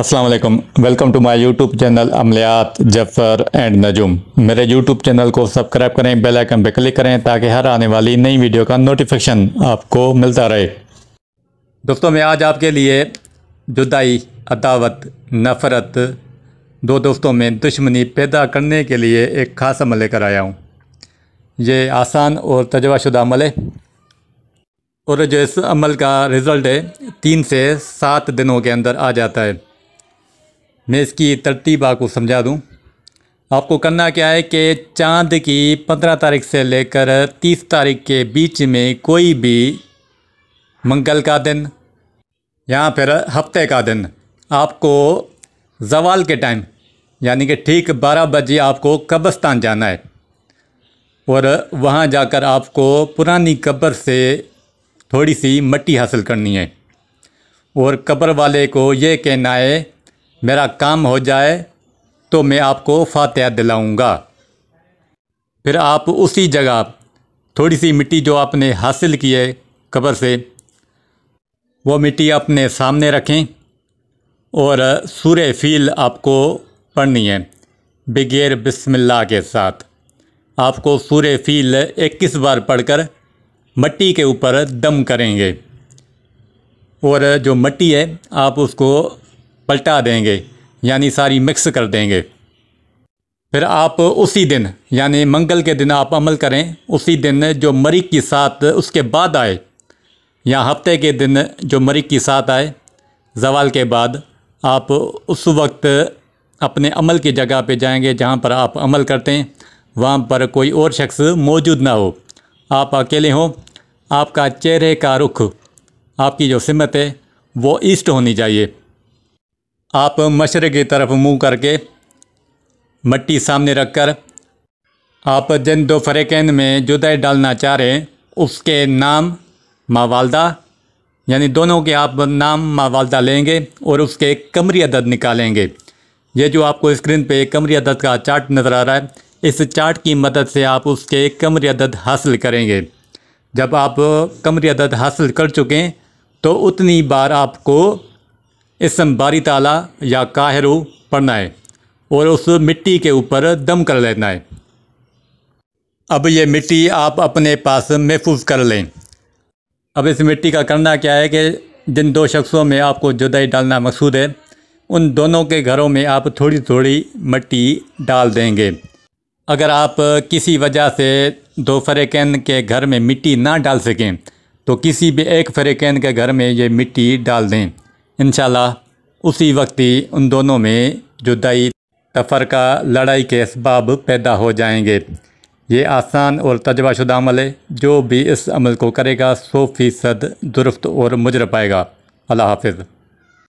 अस्सलाम वालेकुम। Welcome to my YouTube channel अमलियात जफ़र एंड नजुम। मेरे यूट्यूब चैनल को सब्सक्राइब करें, बेल आइकन पर क्लिक करें ताकि हर आने वाली नई वीडियो का नोटिफिकेशन आपको मिलता रहे। दोस्तों, मैं आज आपके लिए जुदाई, अदावत, नफ़रत, दो दोस्तों में दुश्मनी पैदा करने के लिए एक ख़ास अमल लेकर आया हूँ। ये आसान और तजर्बाशुदा अमल है और जो इस अमल का रिज़ल्ट है 3 से 7 दिनों के अंदर आ जाता है। मैं इसकी तरतीब आपको समझा दूं। आपको करना क्या है कि चाँद की 15 तारीख से लेकर 30 तारीख के बीच में कोई भी मंगल का दिन या फिर हफ्ते का दिन आपको ज़वाल के टाइम यानी कि ठीक 12 बजे आपको कब्रिस्तान जाना है और वहाँ जाकर आपको पुरानी कब्र से थोड़ी सी मिट्टी हासिल करनी है और कब्र वाले को ये कहना है मेरा काम हो जाए तो मैं आपको फातिहा दिलाऊंगा। फिर आप उसी जगह थोड़ी सी मिट्टी जो आपने हासिल की है कब्र से, वो मिट्टी अपने सामने रखें और सूरे फील आपको पढ़नी है बगैर बिस्मिल्लाह के साथ। आपको सूरे फील 21 बार पढ़कर मिट्टी के ऊपर दम करेंगे और जो मिट्टी है आप उसको पलटा देंगे यानी सारी मिक्स कर देंगे। फिर आप उसी दिन यानी मंगल के दिन आप अमल करें। उसी दिन जो मरीक की साथ उसके बाद आए या हफ्ते के दिन जो मरीक की साथ आए ज़वाल के बाद, आप उस वक्त अपने अमल की जगह पे जाएंगे जहाँ पर आप अमल करते हैं। वहाँ पर कोई और शख्स मौजूद ना हो, आप अकेले हों। आपका चेहरे का रुख, आपकी जो सिमत है वो ईस्ट होनी चाहिए। आप मशरक़ की तरफ मुंह करके मिट्टी सामने रखकर आप जिन दो फ़रीक़ैन में जुदाई डालना चाह रहे हैं उसके नाम मावालदा यानी दोनों के आप नाम मावालदा लेंगे और उसके कमरी अदद निकालेंगे। ये जो आपको स्क्रीन पे कमरी अदद का चार्ट नज़र आ रहा है, इस चार्ट की मदद से आप उसके कमरी अदद हासिल करेंगे। जब आप कमरी अदद हासिल कर चुके हैं तो उतनी बार आपको इस्म बारी ताला या काहिरू पढ़ना है और उस मिट्टी के ऊपर दम कर लेना है। अब ये मिट्टी आप अपने पास महफूज कर लें। अब इस मिट्टी का करना क्या है कि जिन दो शख्सों में आपको जुदाई डालना मकसूद है उन दोनों के घरों में आप थोड़ी थोड़ी मिट्टी डाल देंगे। अगर आप किसी वजह से दो फ़रीक़ैन के घर में मिट्टी ना डाल सकें तो किसी भी एक फ़रीक़ैन के घर में ये मिट्टी डाल दें। इंशाल्लाह उसी वक्त ही उन दोनों में जुदाई, तफ़रका, लड़ाई के असबाब पैदा हो जाएंगे। ये आसान और तजर्बाशुदा अमल है। जो भी इस अमल को करेगा 100% दुरुस्त और मुजर पाएगा। अल्लाह हाफ़िज़।